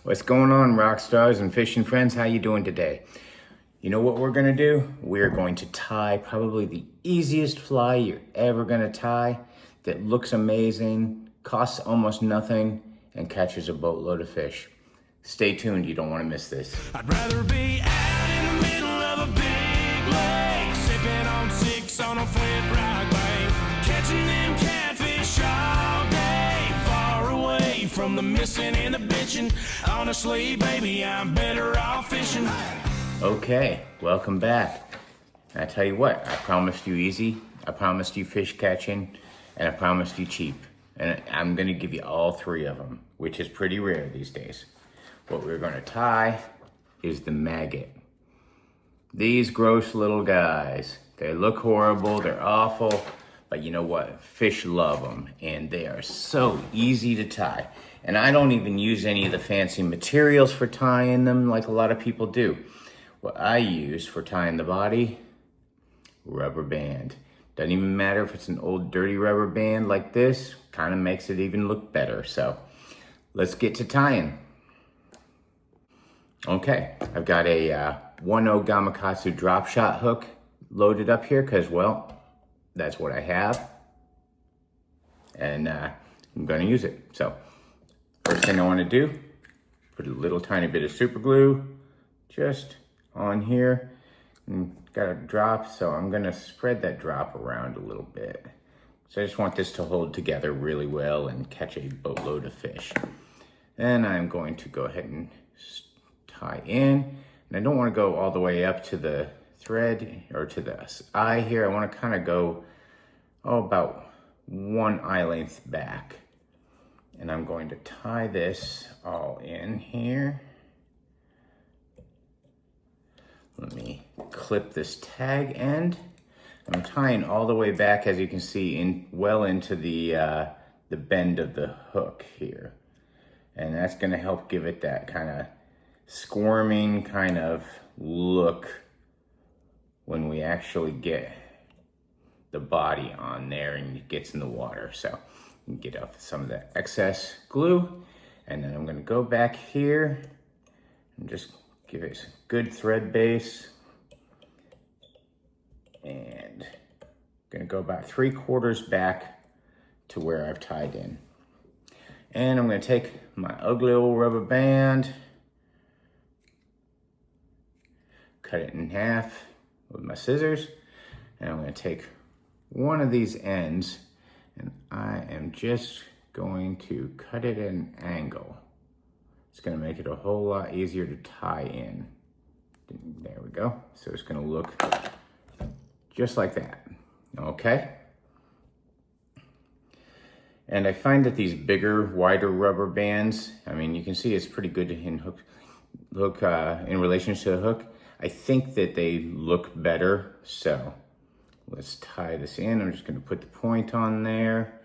What's going on, rock stars and fishing friends? How you doing today? You know what we're gonna do? We're going to tie probably the easiest fly you're ever gonna tie that looks amazing, costs almost nothing, and catches a boatload of fish. Stay tuned, you don't wanna miss this. I'd rather be out in the middle of a big lake, sipping on six on a flint rock bank, catching them catfish all day, far away from the missing and the bitching. Honestly, baby, I'm better off fishing. Okay, welcome back. I tell you what, I promised you easy, I promised you fish catching, and I promised you cheap. And I'm gonna give you all three of them, which is pretty rare these days. What we're gonna tie is the maggot. These gross little guys, they look horrible, they're awful, but you know what? Fish love them, and they are so easy to tie. And I don't even use any of the fancy materials for tying them like a lot of people do. What I use for tying the body, rubber band. Doesn't even matter if it's an old dirty rubber band like this, kind of makes it even look better. So let's get to tying. Okay, I've got a 1/0 Gamakatsu drop shot hook loaded up here because, well, that's what I have. And I'm gonna use it. So first thing I wanna do, put a little tiny bit of super glue just on here. And got a drop, so I'm gonna spread that drop around a little bit. So I just want this to hold together really well and catch a boatload of fish. Then I'm going to go ahead and tie in. And I don't want to go all the way up to the thread or to the eye here. I want to kind of go, about 1 eye length back. And I'm going to tie this all in here. Let me clip this tag end. I'm tying all the way back, as you can see, well into the bend of the hook here. And that's gonna help give it that kind of squirming kind of look when we actually get the body on there and it gets in the water. So you can get off some of the excess glue. And then I'm gonna go back here and just give it a good thread base. And I'm gonna go about 3/4 back to where I've tied in. And I'm gonna take my ugly old rubber band, cut it in half with my scissors, and I'm gonna take one of these ends and I am just going to cut it at an angle. It's gonna make it a whole lot easier to tie in. There we go. So it's gonna look just like that, okay? And I find that these bigger, wider rubber bands, I mean, you can see it's pretty good in in relation to the hook. I think that they look better, so let's tie this in. I'm just gonna put the point on there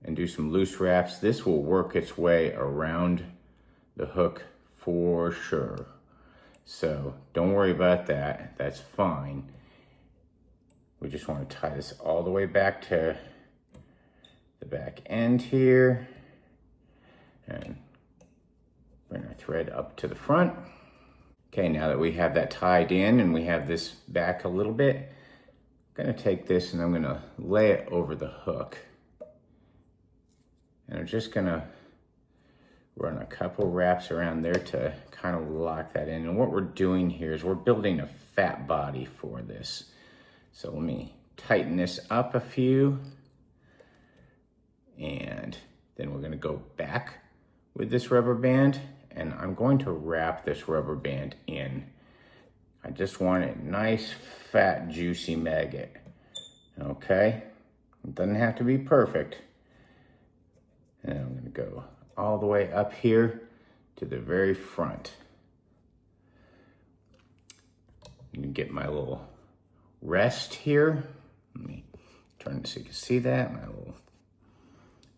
and do some loose wraps. This will work its way around the hook for sure. So don't worry about that, that's fine. We just want to tie this all the way back to the back end here and bring our thread up to the front. Okay, now that we have that tied in and we have this back a little bit, I'm gonna take this and I'm gonna lay it over the hook. And I'm just gonna run a couple wraps around there to kind of lock that in. And what we're doing here is we're building a fat body for this. So let me tighten this up a few. And then we're gonna go back with this rubber band and I'm going to wrap this rubber band in. I just want a nice, fat, juicy maggot, okay? It doesn't have to be perfect. And I'm gonna go all the way up here to the very front. You get my little rest here. Let me turn it so you can see that, my little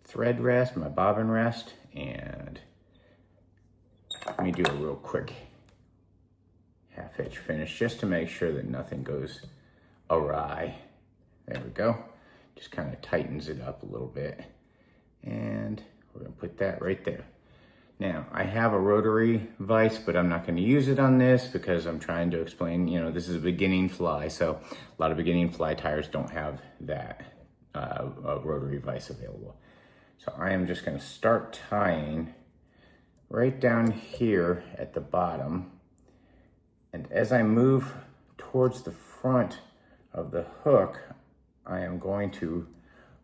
thread rest, my bobbin rest, and let me do a real quick half hitch finish just to make sure that nothing goes awry. There we go. Just kind of tightens it up a little bit. And we're gonna put that right there. Now, I have a rotary vise, but I'm not going to use it on this because I'm trying to explain, you know, this is a beginning fly, so a lot of beginning fly tires don't have that a rotary vise available. So I am just going to start tying right down here at the bottom, and as I move towards the front of the hook, I am going to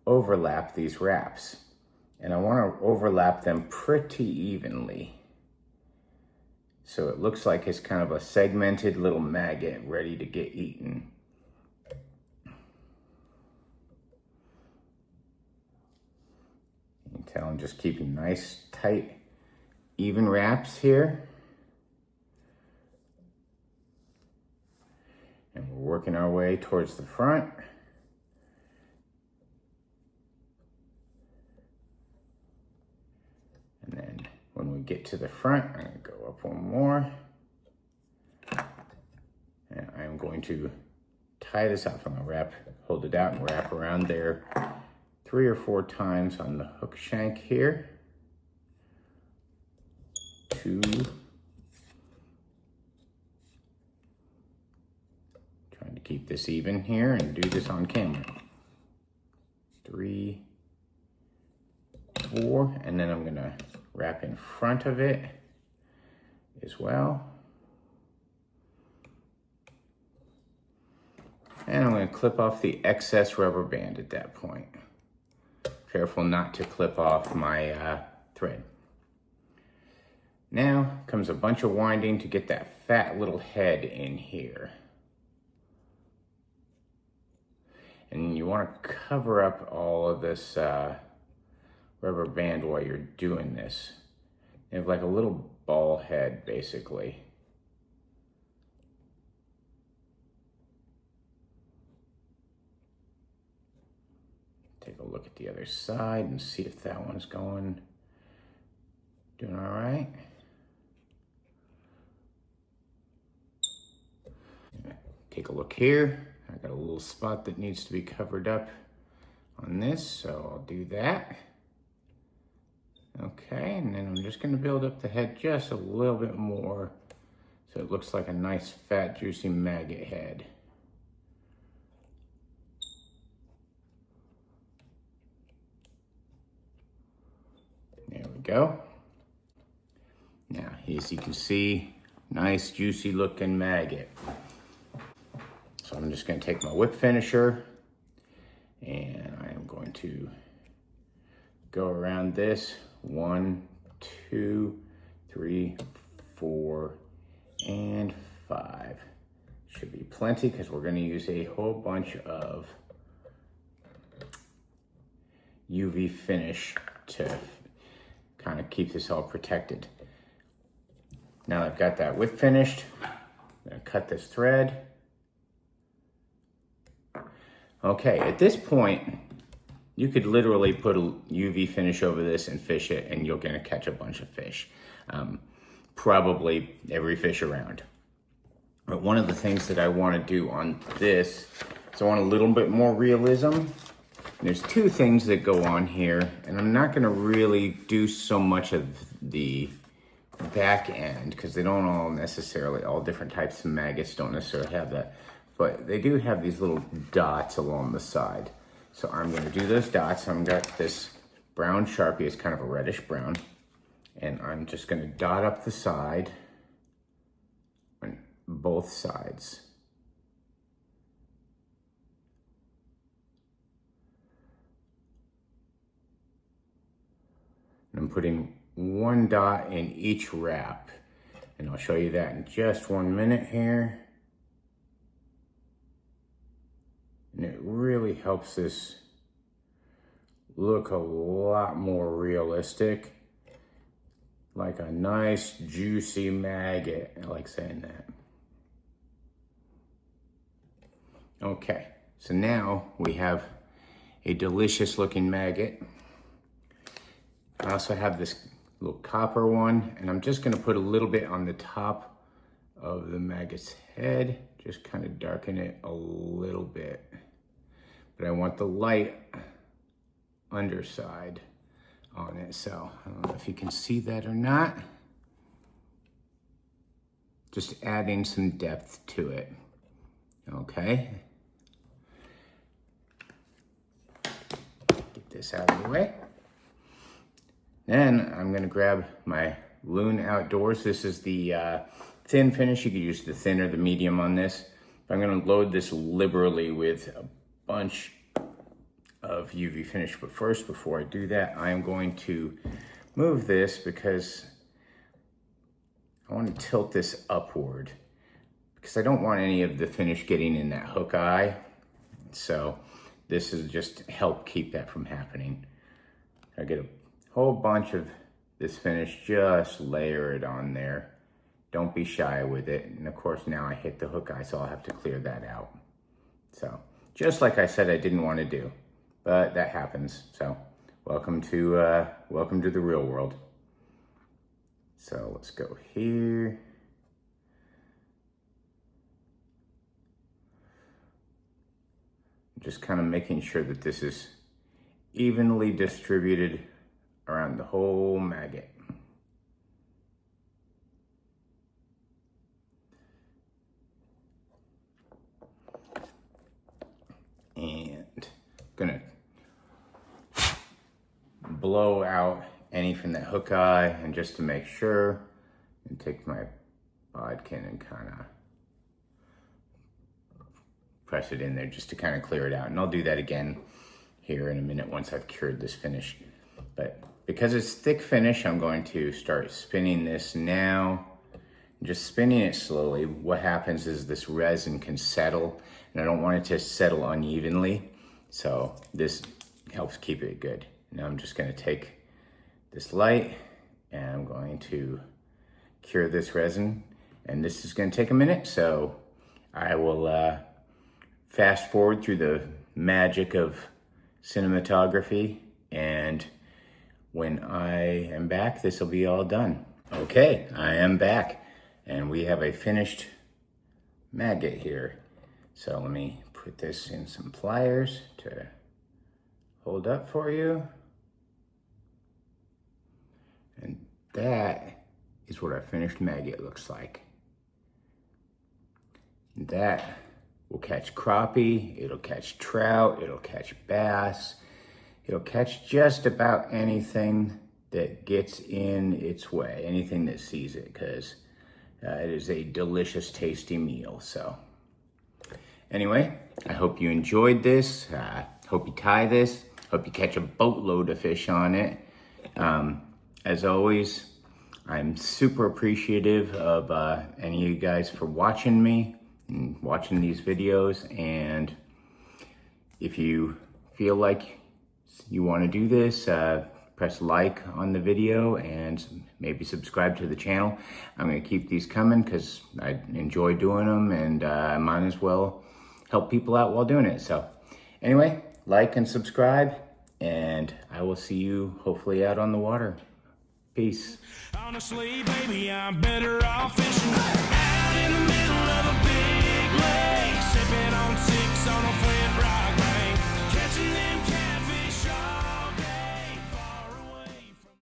overlap these wraps. And I want to overlap them pretty evenly. So it looks like it's kind of a segmented little maggot ready to get eaten. You can tell I'm just keeping nice, tight, even wraps here. And we're working our way towards the front. And then when we get to the front, I'm going to go up one more. And I'm going to tie this up. I'm going to hold it out and wrap around there 3 or 4 times on the hook shank here. 2. Trying to keep this even here and do this on camera. 3, 4, and then I'm going to wrap in front of it as well. And I'm going to clip off the excess rubber band at that point. Careful not to clip off my thread. Now comes a bunch of winding to get that fat little head in here. And you want to cover up all of this rubber band while you're doing this. You have like a little ball head, basically. Take a look at the other side and see if that one's doing all right. Take a look here. I got a little spot that needs to be covered up on this, so I'll do that. Okay, and then I'm just going to build up the head just a little bit more so it looks like a nice fat juicy maggot head. There we go. Now, as you can see, nice juicy looking maggot. So I'm just going to take my whip finisher and I am going to go around this 1, 2, 3, 4, and 5. Should be plenty because we're going to use a whole bunch of UV finish to kind of keep this all protected. Now that I've got that whip finished, I'm going to cut this thread. Okay, at this point, you could literally put a UV finish over this and fish it, and you're gonna catch a bunch of fish. Probably every fish around. But one of the things that I wanna do on this is I want a little bit more realism. And there's 2 things that go on here, and I'm not gonna really do so much of the back end because they don't all necessarily, all different types of maggots don't necessarily have that. But they do have these little dots along the side. So I'm going to do those dots. I've got this brown Sharpie. It's kind of a reddish brown. And I'm just going to dot up the side on both sides. And I'm putting 1 dot in each wrap. And I'll show you that in just 1 minute here. And it really helps this look a lot more realistic. Like a nice juicy maggot. I like saying that. Okay, so now we have a delicious looking maggot. I also have this little copper one, and I'm just gonna put a little bit on the top of the maggot's head. Just kind of darken it a little bit. But I want the light underside on it. So I don't know if you can see that or not. Just adding some depth to it. Okay. Get this out of the way. Then I'm gonna grab my Loon Outdoors. This is the thin finish. You could use the thin or the medium on this. But I'm gonna load this liberally with a bunch of UV finish. But first, before I do that, I am going to move this because I want to tilt this upward because I don't want any of the finish getting in that hook eye. So this is just to help keep that from happening. I get a whole bunch of this finish, just layer it on there. Don't be shy with it. And of course now I hit the hook eye, so I'll have to clear that out. So just like I said I didn't want to do, but that happens. So welcome to the real world. So let's go here. Just kind of making sure that this is evenly distributed around the whole maggot. And gonna blow out any from that hook eye, and just to make sure, and take my bodkin and kind of press it in there just to kind of clear it out. And I'll do that again here in a minute once I've cured this finish. But because it's thick finish, I'm going to start spinning this now. Just spinning it slowly. What happens is this resin can settle, and I don't want it to settle unevenly. So this helps keep it good. Now I'm just gonna take this light and I'm going to cure this resin, and this is gonna take a minute, so I will fast forward through the magic of cinematography, and when I am back, this will be all done. Okay, I am back, and we have a finished maggot here. So let me put this in some pliers to hold up for you. And that is what our finished maggot looks like. That will catch crappie, it'll catch trout, it'll catch bass, it'll catch just about anything that gets in its way, anything that sees it, because it is a delicious, tasty meal. So anyway, I hope you enjoyed this. Hope you tie this. Hope you catch a boatload of fish on it. As always, I'm super appreciative of any of you guys for watching me and watching these videos. And if you feel like you want to do this, press like on the video and maybe subscribe to the channel. I'm going to keep these coming because I enjoy doing them, and I might as well help people out while doing it. So anyway, like and subscribe, and I will see you hopefully out on the water. Peace. Honestly, baby, I'm better off fishing.